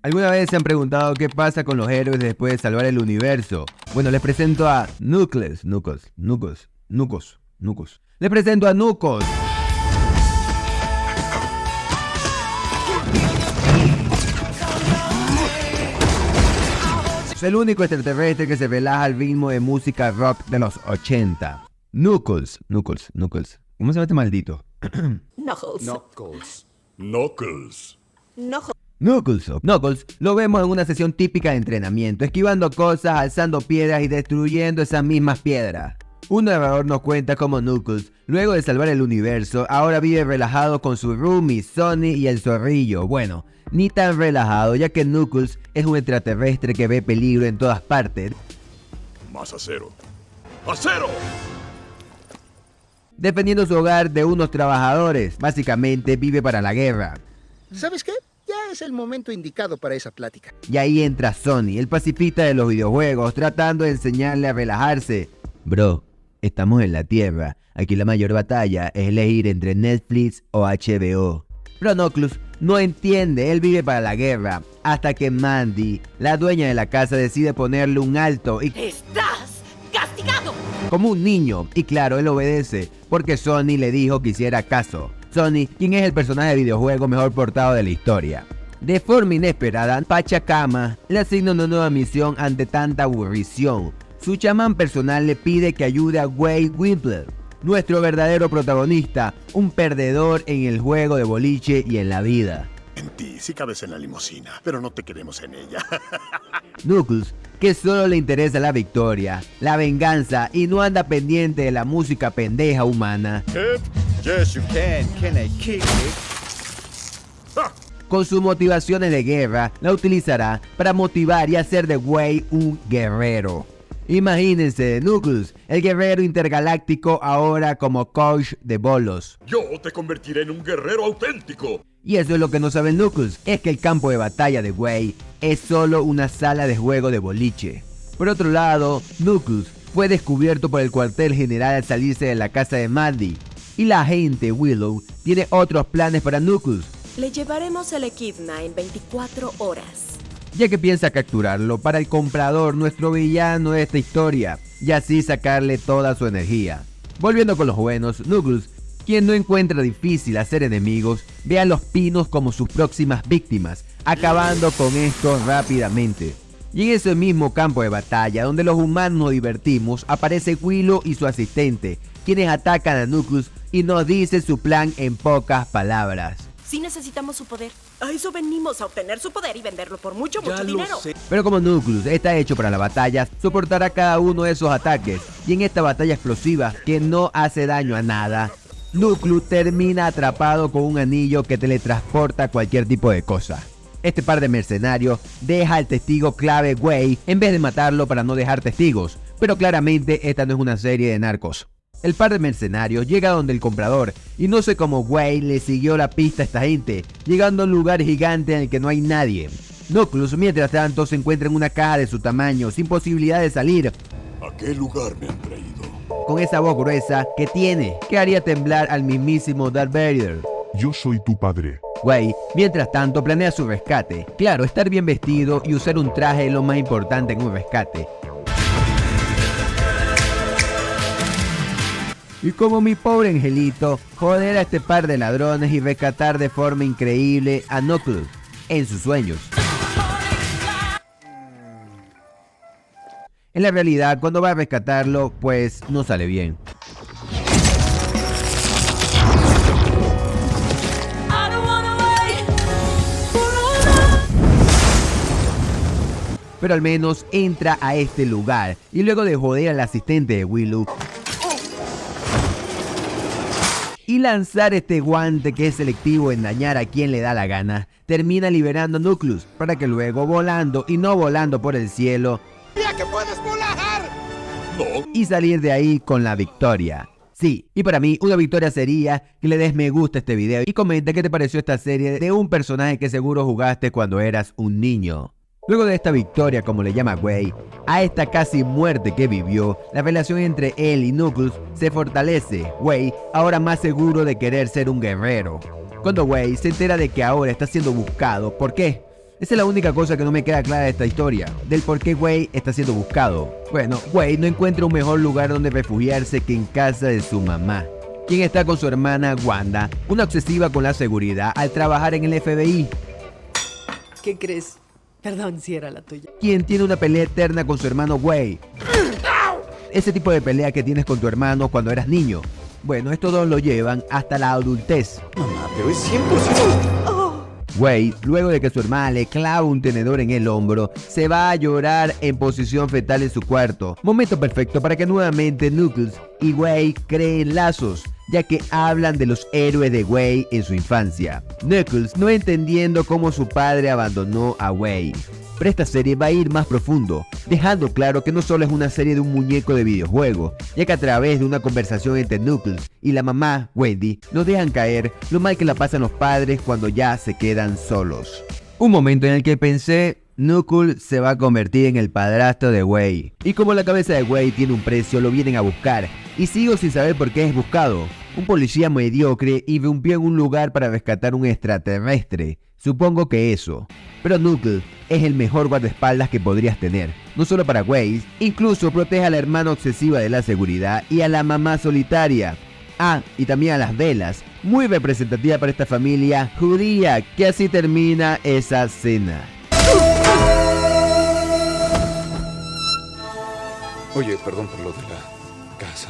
¿Alguna vez se han preguntado qué pasa con los héroes después de salvar el universo? Bueno, les presento a Knuckles. Les presento a Knuckles. Es el único extraterrestre que se relaja al ritmo de música rock de los 80. Knuckles. ¿Cómo se llama este maldito? Knuckles lo vemos en una sesión típica de entrenamiento, esquivando cosas, alzando piedras y destruyendo esas mismas piedras. Un narrador nos cuenta cómo Knuckles, luego de salvar el universo, ahora vive relajado con su roomie, Sonny y el zorrillo. Bueno, ni tan relajado, ya que Knuckles es un extraterrestre que ve peligro en todas partes. Más acero. ¡Acero! Defendiendo su hogar de unos trabajadores. Básicamente vive para la guerra. ¿Sabes qué? Ya es el momento indicado para esa plática. Y ahí entra Sonny, el pacifista de los videojuegos, tratando de enseñarle a relajarse. Bro, estamos en la Tierra. Aquí la mayor batalla es elegir entre Netflix o HBO. Pero Knuckles no entiende, él vive para la guerra. Hasta que Mandy, la dueña de la casa, decide ponerle un alto y... ¡Estás castigado! Como un niño. Y claro, él obedece, porque Sonny le dijo que hiciera caso. Sonny, quien es el personaje de videojuego mejor portado de la historia. De forma inesperada, Pachacama le asigna una nueva misión ante tanta aburrición. Su chamán personal le pide que ayude a Wade Wimpler, nuestro verdadero protagonista, un perdedor en el juego de boliche y en la vida. En ti sí cabes en la limusina, pero no te queremos en ella. Knuckles, que solo le interesa la victoria, la venganza y no anda pendiente de la música pendeja humana. Yes, you can I kick it? Con sus motivaciones de guerra, la utilizará para motivar y hacer de Wade un guerrero. Imagínense, Knuckles, el guerrero intergaláctico ahora como coach de bolos. Yo te convertiré en un guerrero auténtico. Y eso es lo que no sabe Knuckles, es que el campo de batalla de Wade es solo una sala de juego de boliche. Por otro lado, Knuckles fue descubierto por el cuartel general al salirse de la casa de Mandy. Y la agente Willow tiene otros planes para Knuckles, Le llevaremos el Echidna en 24 horas. ya que piensa capturarlo para el comprador, nuestro villano de esta historia, y así sacarle toda su energía. Volviendo con los buenos, Knuckles, quien no encuentra difícil hacer enemigos, ve a los pinos como sus próximas víctimas, acabando con estos rápidamente. Y en ese mismo campo de batalla, donde los humanos nos divertimos, aparece Willow y su asistente, quienes atacan a Knuckles y nos dicen su plan en pocas palabras. Sí necesitamos su poder. A eso venimos, a obtener su poder y venderlo por mucho dinero. Pero como Knuckles está hecho para la batalla, soportará cada uno de esos ataques. Y en esta batalla explosiva, que no hace daño a nada, Knuckles termina atrapado con un anillo que teletransporta cualquier tipo de cosa. Este par de mercenarios deja al testigo clave Wade en vez de matarlo para no dejar testigos. Pero claramente esta no es una serie de narcos. El par de mercenarios llega donde el comprador y no sé cómo Wade le siguió la pista a esta gente, llegando a un lugar gigante en el que no hay nadie. Knuckles, mientras tanto, se encuentra en una caja de su tamaño, sin posibilidad de salir, ¿A qué lugar me han traído? con esa voz gruesa que tiene, que haría temblar al mismísimo Darth Vader. Yo soy tu padre. Wade, mientras tanto, planea su rescate. Claro, estar bien vestido y usar un traje es lo más importante en un rescate. Y como mi pobre angelito, joder a este par de ladrones y rescatar de forma increíble a Knuckles en sus sueños. En la realidad, cuando va a rescatarlo, pues no sale bien. Pero al menos entra a este lugar y luego de joder al asistente de Willow y lanzar este guante que es selectivo en dañar a quien le da la gana, termina liberando a Knuckles para que luego, volando y no volando por el cielo, ¡Mira que puedes volar! No. y salir de ahí con la victoria. Sí, y para mí una victoria sería que le des me gusta a este video y comenta qué te pareció esta serie de un personaje que seguro jugaste cuando eras un niño. Luego de esta victoria, como le llama Wade, a esta casi muerte que vivió, la relación entre él y Knuckles se fortalece. Wade ahora más seguro de querer ser un guerrero. Cuando Wade se entera de que ahora está siendo buscado, ¿por qué? Esa es la única cosa que no me queda clara de esta historia, del por qué Wade está siendo buscado. Bueno, Wade no encuentra un mejor lugar donde refugiarse que en casa de su mamá, quien está con su hermana Wanda, una obsesiva con la seguridad al trabajar en el FBI. ¿Qué crees? Perdón si era la tuya. Quien tiene una pelea eterna con su hermano Wade. Ese tipo de pelea que tienes con tu hermano cuando eras niño. Bueno, estos dos lo llevan hasta la adultez. Mamá, pero es 100%. Wade, luego de que su hermana le clava un tenedor en el hombro, se va a llorar en posición fetal en su cuarto. Momento perfecto para que nuevamente Knuckles y Wade creen lazos, ya que hablan de los héroes de Wade en su infancia. Knuckles no entendiendo cómo su padre abandonó a Wade. Pero esta serie va a ir más profundo, dejando claro que no solo es una serie de un muñeco de videojuego, ya que a través de una conversación entre Knuckles y la mamá, Wendy, nos dejan caer lo mal que la pasan los padres cuando ya se quedan solos. Un momento en el que pensé, Knuckles se va a convertir en el padrastro de Wade. Y como la cabeza de Wade tiene un precio, lo vienen a buscar. Y sigo sin saber por qué es buscado. Un policía mediocre irrumpió en un lugar para rescatar un extraterrestre. Supongo que eso. Pero Knuckles es el mejor guardaespaldas que podrías tener. No solo para Wade, incluso protege a la hermana obsesiva de la seguridad y a la mamá solitaria. Ah, y también a las velas. Muy representativa para esta familia judía, que así termina esa cena. Oye, perdón por lo de la casa.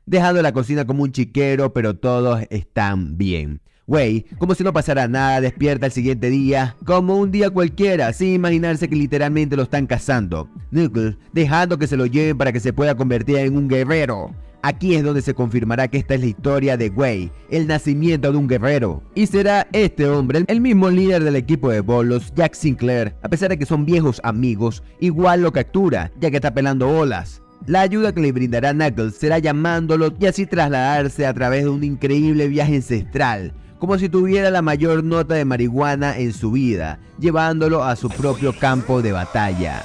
Dejando la cocina como un chiquero, pero todos están bien. Wade, como si no pasara nada, despierta el siguiente día, como un día cualquiera, sin imaginarse que literalmente lo están cazando. Knuckles, dejando que se lo lleven para que se pueda convertir en un guerrero. Aquí es donde se confirmará que esta es la historia de Wade, el nacimiento de un guerrero. Y será este hombre, el mismo líder del equipo de bolos, Jack Sinclair, a pesar de que son viejos amigos, igual lo captura, ya que está pelando olas. La ayuda que le brindará Knuckles será llamándolo y así trasladarse a través de un increíble viaje ancestral, como si tuviera la mayor nota de marihuana en su vida, llevándolo a su propio campo de batalla.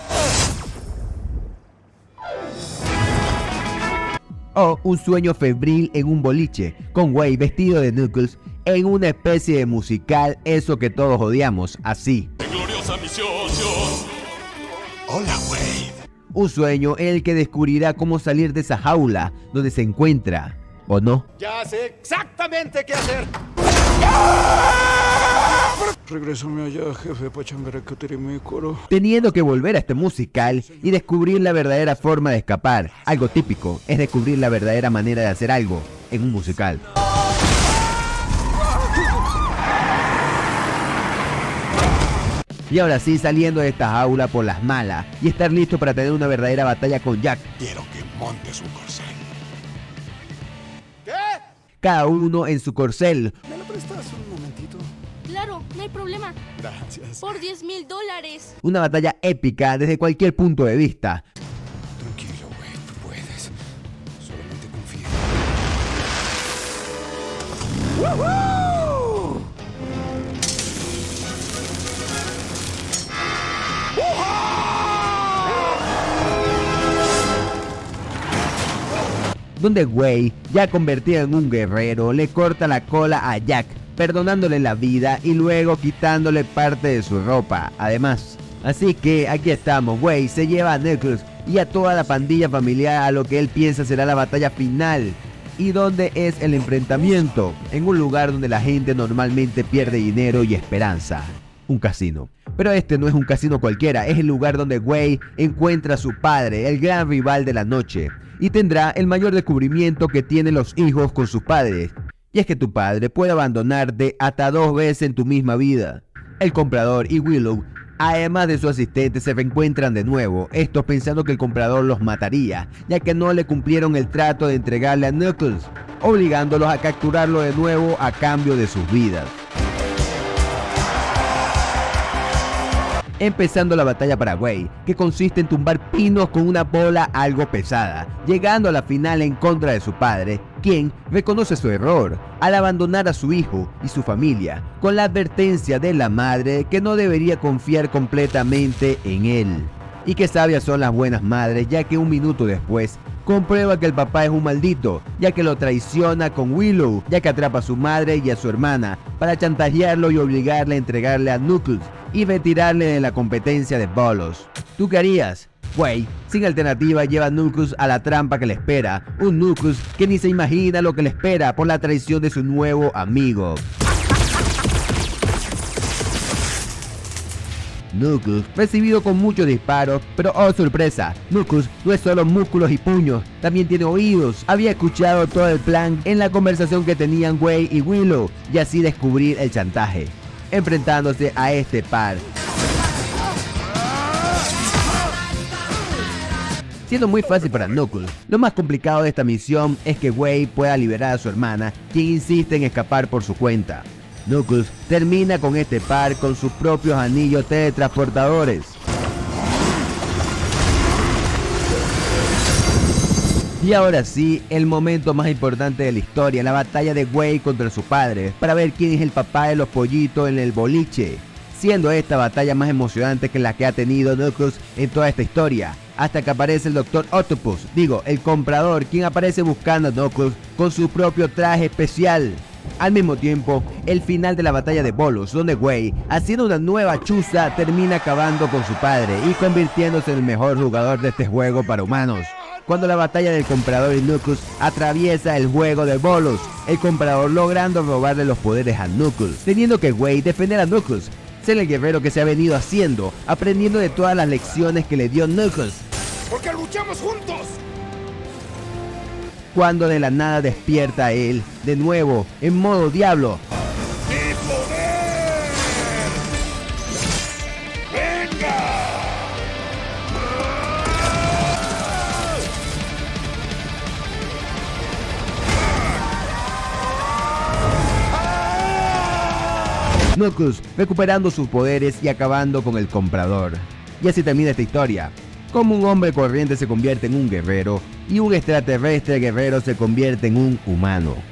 O un sueño febril en un boliche, con Wade vestido de Knuckles en una especie de musical, eso que todos odiamos, así. Gloriosa misión. Hola, Wade. Un sueño en el que descubrirá cómo salir de esa jaula donde se encuentra, ¿o no? Ya sé exactamente qué hacer. Regrésame allá, jefe Pachangarakatirimícoro. Teniendo que volver a este musical y descubrir la verdadera forma de escapar. Algo típico es descubrir la verdadera manera de hacer algo en un musical. Y ahora sí, saliendo de esta jaula por las malas y estar listo para tener una verdadera batalla con Jack. Quiero que montes un corcel. Cada uno en su corcel. ¿Me lo prestas un momentito? Claro, no hay problema. Gracias. Por $10,000. Una batalla épica desde cualquier punto de vista. Tranquilo, güey, tú puedes. Solamente confía. Donde Wade, ya convertido en un guerrero, le corta la cola a Jack, perdonándole la vida y luego quitándole parte de su ropa, además. Así que aquí estamos, Wade se lleva a Knuckles y a toda la pandilla familiar a lo que él piensa será la batalla final. ¿Y dónde es el enfrentamiento? En un lugar donde la gente normalmente pierde dinero y esperanza. Un casino. Pero este no es un casino cualquiera, es el lugar donde Wade encuentra a su padre, el gran rival de la noche. Y tendrá el mayor descubrimiento que tienen los hijos con sus padres. Y es que tu padre puede abandonarte hasta 2 veces en tu misma vida. El comprador y Willow, además de su asistente, se reencuentran de nuevo, estos pensando que el comprador los mataría, ya que no le cumplieron el trato de entregarle a Knuckles, obligándolos a capturarlo de nuevo a cambio de sus vidas. Empezando la batalla para Wade, que consiste en tumbar pinos con una bola algo pesada, llegando a la final en contra de su padre, quien reconoce su error al abandonar a su hijo y su familia, con la advertencia de la madre que no debería confiar completamente en él. Y que sabias son las buenas madres, ya que un minuto después comprueba que el papá es un maldito, ya que lo traiciona con Willow, ya que atrapa a su madre y a su hermana para chantajearlo y obligarle a entregarle a Knuckles, y retirarle de la competencia de bolos. ¿Tú qué harías? Wei, sin alternativa, lleva a Knuckles a la trampa que le espera, un Knuckles que ni se imagina lo que le espera por la traición de su nuevo amigo. Knuckles, recibido con muchos disparos, pero oh sorpresa, Knuckles no es solo músculos y puños, también tiene oídos. Había escuchado todo el plan en la conversación que tenían Wei y Willow y así descubrir el chantaje, enfrentándose a este par. Siendo muy fácil para Knuckles, lo más complicado de esta misión es que Wei pueda liberar a su hermana, quien insiste en escapar por su cuenta. Knuckles termina con este par con sus propios anillos teletransportadores. Y ahora sí, el momento más importante de la historia, la batalla de Wei contra su padre, para ver quién es el papá de los pollitos en el boliche, siendo esta batalla más emocionante que la que ha tenido Knuckles en toda esta historia, hasta que aparece el Dr. Octopus, el comprador, quien aparece buscando a Knuckles con su propio traje especial. Al mismo tiempo, el final de la batalla de bolos, donde Wei, haciendo una nueva chuza, termina acabando con su padre y convirtiéndose en el mejor jugador de este juego para humanos. Cuando la batalla del comprador y Knuckles atraviesa el juego de bolos, el comprador logrando robarle los poderes a Knuckles, teniendo que Wei defender a Knuckles, ser el guerrero que se ha venido haciendo, aprendiendo de todas las lecciones que le dio Knuckles. ¡Porque luchamos juntos! Cuando de la nada despierta a él, de nuevo, en modo diablo. ¡Mi poder! ¡Venga! Knuckles recuperando sus poderes y acabando con el comprador. Y así termina esta historia. Como un hombre corriente se convierte en un guerrero y un extraterrestre guerrero se convierte en un humano.